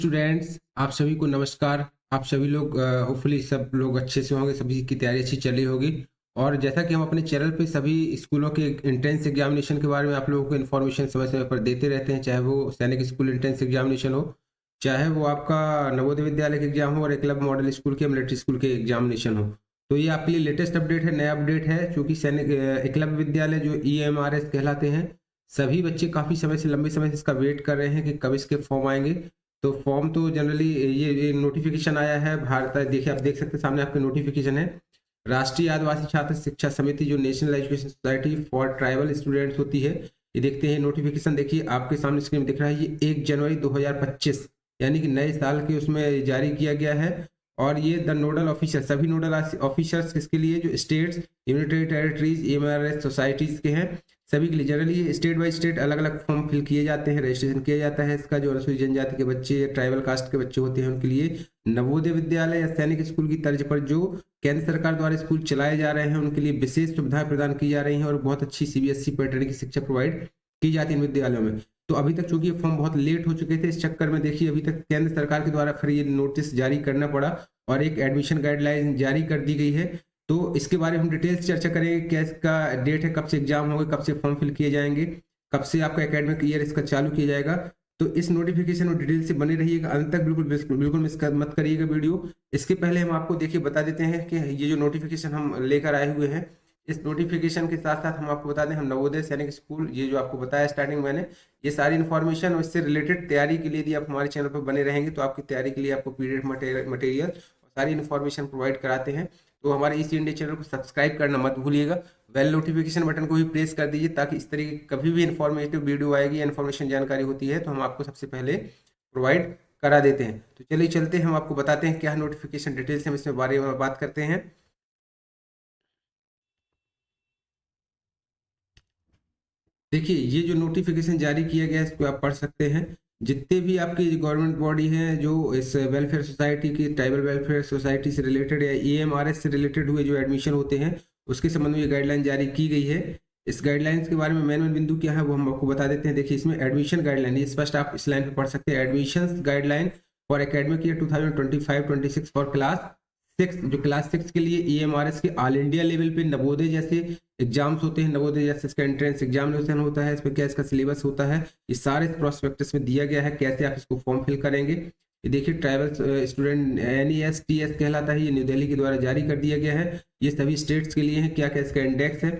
Students, आप सभी को नमस्कार। आप सभी लोग होपफुली सब लोग अच्छे से होंगे, सभी की तैयारी अच्छी चल रही होगी। और जैसा कि हम अपने चैनल पे सभी स्कूलों के एंट्रेंस एग्जामिनेशन के बारे में आप लोगों को इन्फॉर्मेशन समय समय पर देते रहते हैं, चाहे वो सैनिक स्कूल एंट्रेंस एग्जामिनेशन हो, चाहे वो आपका नवोदय विद्यालय के एग्जाम हो और एकलव्य मॉडल स्कूल के मिलिट्री स्कूल के एग्जामिनेशन हो। तो ये आपके लिए लेटेस्ट अपडेट है, नया अपडेट है, क्योंकि सैनिक एकलव्य विद्यालय जो EMRS कहलाते हैं, सभी बच्चे काफ़ी समय से लंबे समय से इसका वेट कर रहे हैं कि कब इसके फॉर्म आएंगे। तो फॉर्म तो जनरली ये नोटिफिकेशन आया है भारत, देखिए आप देख सकते हैं सामने आपके नोटिफिकेशन है। राष्ट्रीय आदिवासी छात्र शिक्षा समिति जो national education society for tribal students होती है, ये देखते हैं नोटिफिकेशन, देखिए आपके सामने स्क्रीन में दिख रहा है, ये 1 जनवरी 2025 यानी कि नए साल के उसमें जारी किया गया है। और ये द नोडल ऑफिसर, सभी नोडल ऑफिसर्स इसके लिए जो states, united territories, EMRS societies के हैं, सभी के लिए जनरली स्टेट बाय स्टेट अलग अलग फॉर्म फिल किए जाते हैं, रजिस्ट्रेशन किया जाता है इसका। जो अनुसूचित जनजाति के बच्चे या ट्राइबल कास्ट के बच्चे होते हैं उनके लिए नवोदय विद्यालय या सैनिक स्कूल की तर्ज पर जो केंद्र सरकार द्वारा स्कूल चलाए जा रहे हैं उनके लिए विशेष सुविधाएं प्रदान की जा रही हैं और बहुत अच्छी CBSE पैटर्न की शिक्षा प्रोवाइड की जाती है इन विद्यालयों में। तो अभी तक चूंकि ये फॉर्म बहुत लेट हो चुके थे, इस चक्कर में देखिए अभी तक केंद्र सरकार के द्वारा फिर ये नोटिस जारी करना पड़ा और एक एडमिशन गाइडलाइन जारी कर दी गई है। तो इसके बारे में हम डिटेल से चर्चा करेंगे, क्या इसका डेट है, कब से एग्जाम होंगे, कब से फॉर्म फिल किए जाएंगे, कब से आपका एकेडमिक ईयर इसका चालू किया जाएगा। तो इस नोटिफिकेशन में डिटेल से बने रहिएगा, अंत तक बिल्कुल बिल्कुल मिस मत करिएगा वीडियो। इसके पहले हम आपको देखिए बता देते हैं कि ये जो नोटिफिकेशन हम लेकर आए हुए हैं, इस नोटिफिकेशन के साथ साथ हम आपको बता दें, हम नवोदय सैनिक स्कूल, ये जो आपको बताया स्टार्टिंग मैंने, ये सारी इन्फॉर्मेशन और इससे रिलेटेड तैयारी के लिए यदि आप हमारे चैनल पर बने रहेंगे तो आपकी तैयारी के लिए आपको PDF मटेरियल और सारी इन्फॉर्मेशन प्रोवाइड कराते हैं। तो हमारे इस इंडिया चैनल को सब्सक्राइब करना मत भूलिएगा, बेल नोटिफिकेशन बटन को भी प्रेस कर दीजिए, ताकि इस तरीके की कभी भी इन्फॉर्मेटिव वीडियो आएगी या इन्फॉर्मेशन जानकारी होती है तो हम आपको सबसे पहले प्रोवाइड करा देते हैं। तो चलिए चलते हैं, हम आपको बताते हैं क्या नोटिफिकेशन डिटेल से हम इसमें बारे में बात करते हैं। देखिए ये जो नोटिफिकेशन जारी किया गया है इसको आप पढ़ सकते हैं। जितने भी आपकी गवर्नमेंट बॉडी हैं जो इस वेलफेयर सोसाइटी की, ट्राइबल वेलफेयर सोसाइटी से रिलेटेड या EMRS से रिलेटेड हुए जो एडमिशन होते हैं, उसके संबंध में ये गाइडलाइन जारी की गई है। इस गाइडलाइंस के बारे में मेन बिंदु क्या है वो हम आपको बता देते हैं। देखिए इसमें एडमिशन गाइडलाइन, ये स्पष्ट आप इस लाइन पे पढ़ सकते हैं, admission guideline for academic year 2025-26 for class 6, जो क्लास 6 के लिए EMRS के ऑल इंडिया लेवल पे नवोदय जैसे एग्जाम्स होते हैं, नवोदय जैसे इसका एंट्रेंस एग्जामिनेशन होता है, इसमें क्या इसका सिलेबस होता है, ये सारे प्रोस्पेक्टस में दिया गया है, कैसे आप इसको फॉर्म फिल करेंगे। ये देखिए ट्राइबल स्टूडेंट NESTS कहलाता है, ये न्यू दिल्ली के द्वारा जारी कर दिया गया है। ये सभी स्टेट्स के लिए है, क्या क्या इसका इंडेक्स है।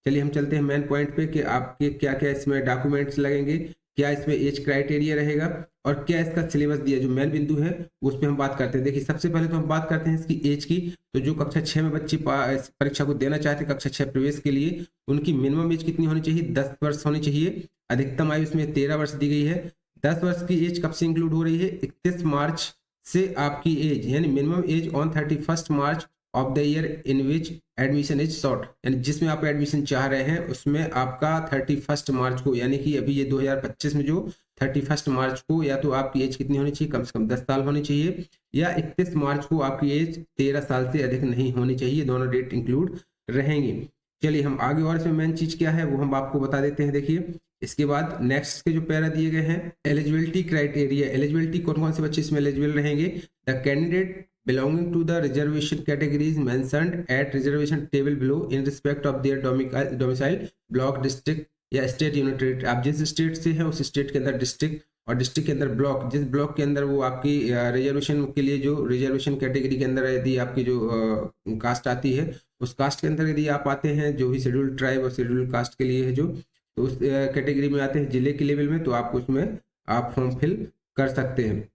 चलिए हम चलते हैं मेन पॉइंट पे कि आपके क्या क्या इसमें डॉक्यूमेंट्स लगेंगे, क्या इसमें एज क्राइटेरिया रहेगा और क्या इसका सिलेबस दिया, जो मेन बिंदु है उस पर हम बात करते हैं। देखिए सबसे पहले तो हम बात करते हैं इसकी एज की। तो जो कक्षा 6 में बच्चे परीक्षा को देना चाहते हैं, कक्षा 6 प्रवेश के लिए, उनकी मिनिमम एज कितनी होनी चाहिए, 10 वर्ष होनी चाहिए। अधिकतम आयु इसमें 13 वर्ष दी गई है। 10 वर्ष की एज कब से इंक्लूड हो रही है, 31 मार्च से आपकी एज, यानी minimum age on 31 March of the year in which admission is short, यानी जिसमें आप एडमिशन चाह रहे हैं उसमें आपका 31 मार्च को, यानी कि अभी ये 2025 में जो 31 मार्च को, या तो आपकी एज कितनी होनी चाहिए, कम से कम 10 साल होनी चाहिए, या 31 मार्च को आपकी एज 13 साल से अधिक नहीं होनी चाहिए, दोनों डेट इंक्लूड रहेंगी। चलिए हम आगे और इसमें मेन चीज क्या है वो हम आपको बता देते हैं। देखिए इसके बाद नेक्स्ट के जो पैरा दिए गए हैं, एलिजिबिलिटी क्राइटेरिया, एलिजिबिलिटी कौन कौन से बच्चे इसमें एलिजिबल रहेंगे। The candidate belonging to the reservation categories mentioned at reservation table below in respect of their domicile block district या स्टेट यूनिट, आप जिस स्टेट से हैं उस स्टेट के अंदर डिस्ट्रिक्ट, और डिस्ट्रिक्ट के अंदर ब्लॉक, जिस ब्लॉक के अंदर वो आपकी रिजर्वेशन के लिए, जो रिजर्वेशन कैटेगरी के अंदर यदि आपकी जो कास्ट आती है, उस कास्ट के अंदर यदि आप आते हैं, जो भी शेड्यूल्ड ट्राइब और शेड्यूल्ड कास्ट के लिए है जो, तो उस कैटेगरी में आते हैं जिले के लेवल में, तो आप उसमें आप फॉर्म फिल कर सकते हैं।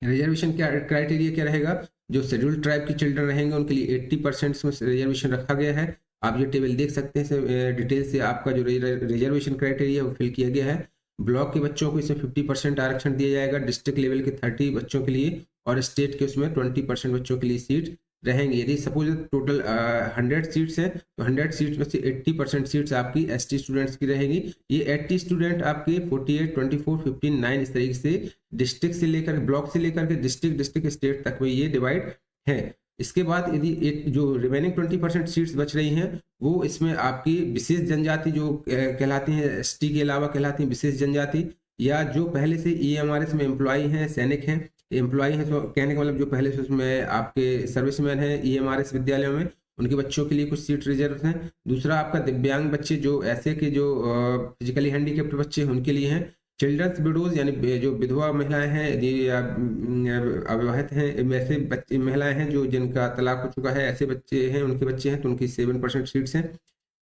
रिजर्वेशन क्या क्राइटेरिया क्या रहेगा, जो शेड्यूल्ड ट्राइब के चिल्ड्रन रहेंगे उनके लिए 80% में रिजर्वेशन रखा गया है। आप ये टेबल देख सकते हैं, डिटेल से आपका जो रिजर्वेशन क्राइटेरिया वो फिल किया गया है। ब्लॉक के बच्चों को इसमें 50% आरक्षण दिया जाएगा, डिस्ट्रिक्ट लेवल के 30 बच्चों के लिए, और स्टेट के उसमें 20% बच्चों के लिए सीट रहेंगे। यदि सपोज टोटल 100 सीट्स हैं तो 100 सीट्स में से 80% सीट्स आपकी ST स्टूडेंट्स की रहेगी। ये 80 स्टूडेंट आपके 48, 24, 15, 9 इस तरीके से डिस्ट्रिक्ट से लेकर, ब्लॉक से लेकर के डिस्ट्रिक्ट स्टेट तक में ये डिवाइड है। इसके बाद यदि जो रिमेनिंग 20% सीट्स बच रही हैं वो इसमें आपकी विशेष जनजाति जो कहलाती हैं, ST के अलावा कहलाती हैं विशेष जनजाति, या जो पहले से EMRS में एम्प्लॉय हैं, सैनिक हैं, एम्प्लॉय हैं, तो कहने का मतलब जो पहले से उसमें आपके सर्विसमैन हैं ईएमआरएस विद्यालयों में, उनके बच्चों के लिए कुछ सीट रिजर्व हैं। दूसरा आपका दिव्यांग बच्चे, जो ऐसे के जो फिजिकली हैंडीकेप्ड बच्चे हैं उनके लिए हैं। चिल्ड्रंस विडोज यानी जो विधवा महिलाएं हैं या अविवाहित हैं, ऐसे बच्चे महिलाएं हैं जो जिनका तलाक हो चुका है, ऐसे बच्चे हैं, उनके बच्चे हैं, तो उनकी 7% सीट्स हैं।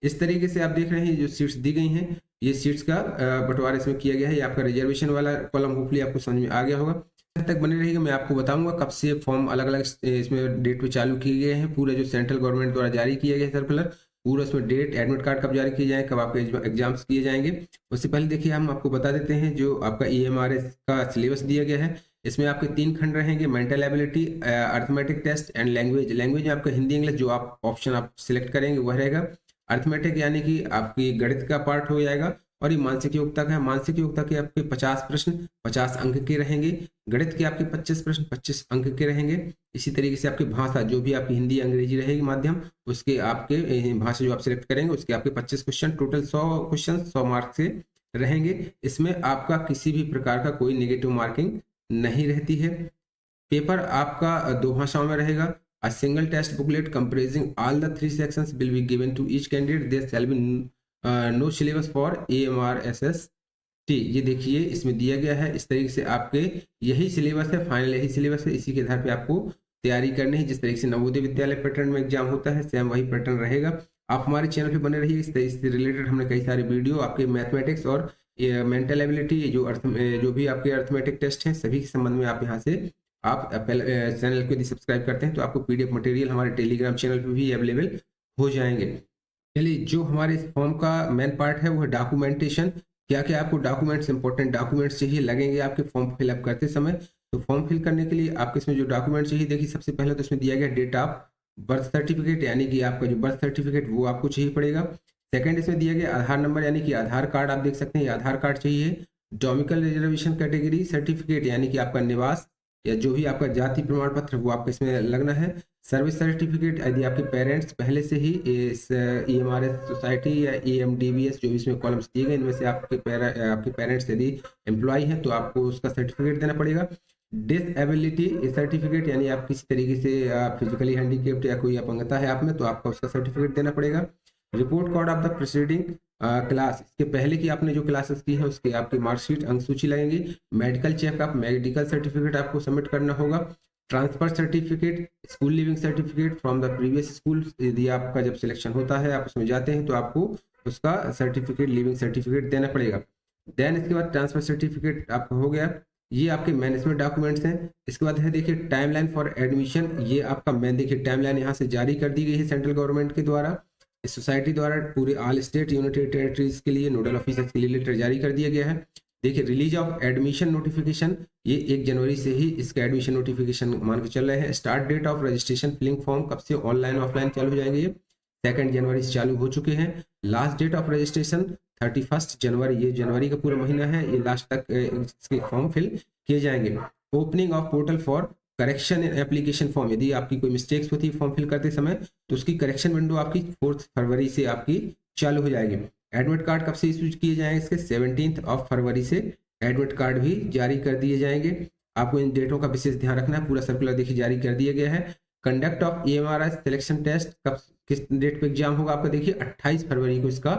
इस तरीके से आप देख रहे हैं जो सीट्स दी गई हैं, ये सीट्स का बंटवारा इसमें किया गया है। ये आपका रिजर्वेशन वाला कॉलम होपफुली आपको समझ में आ गया होगा। तब तक बने रहिएगा, मैं आपको बताऊंगा कब से फॉर्म अलग अलग इसमें डेट पे चालू किए गए हैं। पूरे जो सेंट्रल गवर्नमेंट द्वारा जारी किए गए सर्कुलर, पूरा उसमें डेट, एडमिट कार्ड कब जारी किए जाएंगे, कब आपके एग्जाम्स किए जाएंगे। उससे पहले देखिए हम आपको बता देते हैं जो आपका ईएमआरएस का सिलेबस दिया गया है। इसमें आपके 3 खंड रहेंगे, mental ability, arithmetic test and language. Language में आपका हिंदी इंग्लिश जो आप ऑप्शन आप सिलेक्ट करेंगे वह रहेगा। अर्थमेटिक यानी कि आपकी गणित का पार्ट हो जाएगा। और ये मानसिक योग्यता का है। मानसिक योग्यता के आपके 50 प्रश्न 50 अंक के रहेंगे। गणित के आपके 25 प्रश्न 25 अंक के रहेंगे। इसी तरीके से आपकी भाषा, जो भी आपकी हिंदी अंग्रेजी रहेगी माध्यम, उसके आपके भाषा जो आप सिलेक्ट करेंगे उसके आपके 25 क्वेश्चन, टोटल 100 क्वेश्चन 100 मार्क्स से रहेंगे। इसमें आपका किसी भी प्रकार का कोई नेगेटिव मार्किंग नहीं रहती है। पेपर आपका 2 भाषाओं में रहेगा। A single test booklet comprising all the 3 sections will be given to each candidate. There shall be no syllabus for AMRSS T। ये देखिए इसमें दिया गया है, इस तरीके से आपके यही सिलेबस है, फाइनल यही सिलेबस है। इसी के आधार पे आपको तैयारी करनी है। जिस तरीके से नवोदय विद्यालय पैटर्न में एग्जाम होता है, सेम वही पैटर्न रहेगा। आप हमारे चैनल पे बने रहिए। इससे रिलेटेड हमने कई सारे वीडियो आपके मैथमेटिक्स और मेंटल एबिलिटी, जो भी आपके अर्थमेटिक टेस्ट हैं, सभी के संबंध में आप यहाँ से आप चैनल को यदि सब्सक्राइब करते हैं तो आपको पीडीएफ मटेरियल हमारे टेलीग्राम चैनल पे भी अवेलेबल हो जाएंगे। चलिए, जो हमारे इस फॉर्म का मेन पार्ट है वो है डॉक्यूमेंटेशन। क्या क्या आपको डॉक्यूमेंट्स, इंपॉर्टेंट डॉक्यूमेंट्स चाहिए लगेंगे आपके फॉर्म फिलअप करते समय। तो फॉर्म फिल करने के लिए आपके इसमें जो डॉक्यूमेंट चाहिए, देखिए सबसे पहले तो इसमें दिया गया डेट ऑफ बर्थ सर्टिफिकेट, यानी कि आपका जो बर्थ सर्टिफिकेट वो आपको चाहिए पड़ेगा। सेकंड इसमें दिया गया आधार नंबर, यानी कि आधार कार्ड, आप देख सकते हैं ये आधार कार्ड चाहिए। डोमिकल रिजर्वेशन कैटेगरी सर्टिफिकेट, यानी कि आपका निवास या जो भी आपका जाति प्रमाण पत्र वो आपको इसमें लगना है। सर्विस सर्टिफिकेट, यदि आपके पेरेंट्स पहले से ही इस ईएमआरएस सोसाइटी या ईएमडीबीएस जो भी इसमें कॉलम्स दिए गए इनमें से आपके पेरेंट्स यदि एम्प्लॉय हैं तो आपको उसका सर्टिफिकेट देना पड़ेगा। डिसएबिलिटी सर्टिफिकेट, यानी आप किसी तरीके से फिजिकली हैंडीकेप्ड या कोई अपंगता है आप में, तो आपको उसका सर्टिफिकेट देना पड़ेगा। Report card of the preceding class, इसके पहले की आपने जो क्लासेस की है उसके आपकी मार्कशीट, अंक सूची लगेंगी। मेडिकल चेकअप, मेडिकल सर्टिफिकेट आपको सबमिट करना होगा। Transfer certificate, school leaving certificate from the previous school, यदि आपका जब सिलेक्शन होता है आप उसमें जाते हैं तो आपको उसका सर्टिफिकेट, लिविंग सर्टिफिकेट देना पड़ेगा। देन इसके बाद ट्रांसफर सर्टिफिकेट आपका हो गया। ये आपके मैनेजमेंट डॉक्यूमेंट्स हैं। इसके बाद है देखिए टाइमलाइन फॉर एडमिशन, ये आपका मैन देखिए टाइमलाइन यहाँ से जारी कर दी गई है सेंट्रल गवर्नमेंट के द्वारा। इस सोसाइटी द्वारा पूरे ऑल स्टेट यूनाइटेड टेरिटरीज के लिए नोडल ऑफिसर्स के लिए लेटर जारी कर दिया गया है। देखिए रिलीज ऑफ एडमिशन नोटिफिकेशन, ये 1 जनवरी से ही इसका एडमिशन नोटिफिकेशन मान के चल रहे हैं। Start date of registration filling form, कब से ऑनलाइन ऑफलाइन चालू हो जाएंगे, ये 2 जनवरी से चालू हो चुके हैं। लास्ट डेट ऑफ रजिस्ट्रेशन 31 जनवरी, ये जनवरी का पूरा महीना है, ये लास्ट तक इसके फॉर्म फिल किए जाएंगे। Opening of portal for correction in application form, यदि आपकी कोई मिस्टेक्स होती है फॉर्म फिल करते समय तो उसकी करेक्शन विंडो आपकी 4 फरवरी से आपकी चालू हो जाएगी। एडमिट कार्ड कब से इशू किए जाएंगे, इसके 17 फरवरी से एडमिट कार्ड भी जारी कर दिए जाएंगे। आपको इन डेटों का विशेष ध्यान रखना है। पूरा सर्कुलर देखिए जारी कर दिया गया है। Conduct of EMRS selection test, कब किस डेट पे एग्जाम होगा आपका, देखिए 28 फरवरी को इसका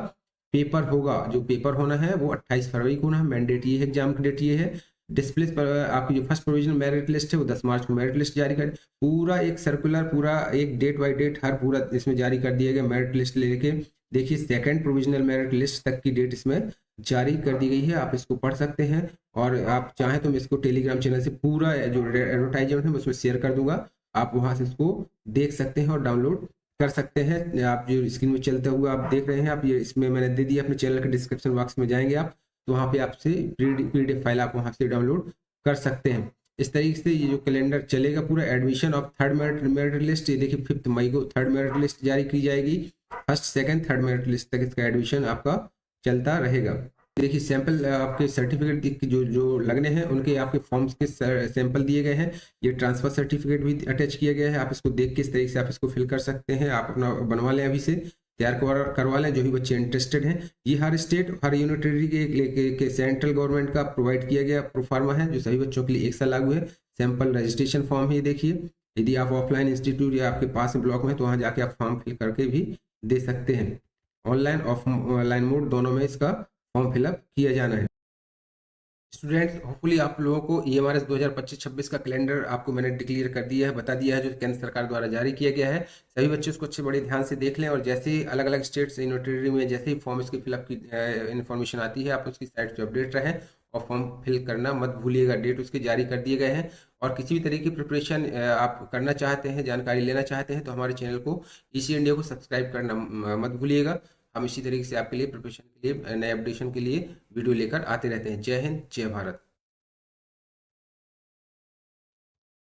पेपर होगा। जो पेपर होना है वो 28 फरवरी को होना है। मैंडेट ये है, एग्जाम की डेट ये है। डिस्प्ले पर आपकी जो फर्स्ट प्रोविजनल मेरिट लिस्ट है वो 10 मार्च को मेरिट लिस्ट जारी कर, पूरा एक सर्कुलर, पूरा एक डेट बाय डेट हर पूरा इसमें जारी कर दिया गया मेरिट लिस्ट लेके। देखिए सेकंड प्रोविजनल मेरिट लिस्ट तक की डेट इसमें जारी कर दी गई है, आप इसको पढ़ सकते हैं। और आप चाहें तो मैं इसको टेलीग्राम चैनल से पूरा जो एडवर्टाइजमेंट है मैं उसमें शेयर कर दूंगा, आप वहां से इसको देख सकते हैं और डाउनलोड कर सकते हैं। आप जो स्क्रीन में चलते हुए आप देख रहे हैं, आप ये इसमें मैंने दे दिया अपने चैनल के डिस्क्रिप्शन बॉक्स में जाएंगे आप, तो वहाँ पे आपसे पीडीएफ फाइल आप वहाँ से डाउनलोड कर सकते हैं। इस तरीके से ये जो कैलेंडर चलेगा पूरा। Admission of third merit list, ये देखिए 5 मई को थर्ड मेरिट लिस्ट जारी की जाएगी। First second third merit list तक इसका एडमिशन आपका चलता रहेगा। देखिए सैंपल आपके सर्टिफिकेट जो लगने हैं उनके आपके फॉर्म्स के सैंपल दिए गए हैं। ये ट्रांसफर सर्टिफिकेट भी अटैच किया गया है, आप इसको देख के इस तरीके से आप इसको फिल कर सकते हैं। आप अपना बनवा लें, अभी से तैयार करवा लें जो भी बच्चे इंटरेस्टेड हैं। ये हर स्टेट हर यूनिट टेरिटरी के सेंट्रल गवर्नमेंट का प्रोवाइड किया गया प्रोफार्मा है, जो सभी बच्चों के लिए एक साल लागू है। सैंपल रजिस्ट्रेशन फॉर्म है, देखिए। यदि आप ऑफलाइन इंस्टीट्यूट या आपके पास में ब्लॉक में, तो वहाँ जाके आप फॉर्म फिल करके भी दे सकते हैं। ऑनलाइन ऑफलाइन मोड दोनों में इसका फॉर्म फिलअप किया जाना है। स्टूडेंट्स, होपफुली आप लोगों को EMRS 2025-26 का कैलेंडर आपको मैंने डिक्लेयर कर दिया है, बता दिया है, जो केंद्र सरकार द्वारा जारी किया गया है। सभी बच्चे उसको अच्छे बड़े ध्यान से देख लें, और जैसे ही अलग अलग स्टेट्स यूनिटरी में जैसे ही फॉर्म इसकी फिलअप की इन्फॉर्मेशन आती है, आप उसकी साइट पर अपडेट रहें और फॉर्म फिल करना मत भूलिएगा। डेट उसके जारी कर दिए गए हैं। और किसी भी तरीके की प्रिपरेशन आप करना चाहते हैं, जानकारी लेना चाहते हैं, तो हमारे चैनल को EC इंडिया को सब्सक्राइब करना मत भूलिएगा। हम इसी तरीके से आपके लिए प्रिपरेशन के लिए, नए अपडेशन के लिए वीडियो लेकर आते रहते हैं। जय हिंद, जय भारत।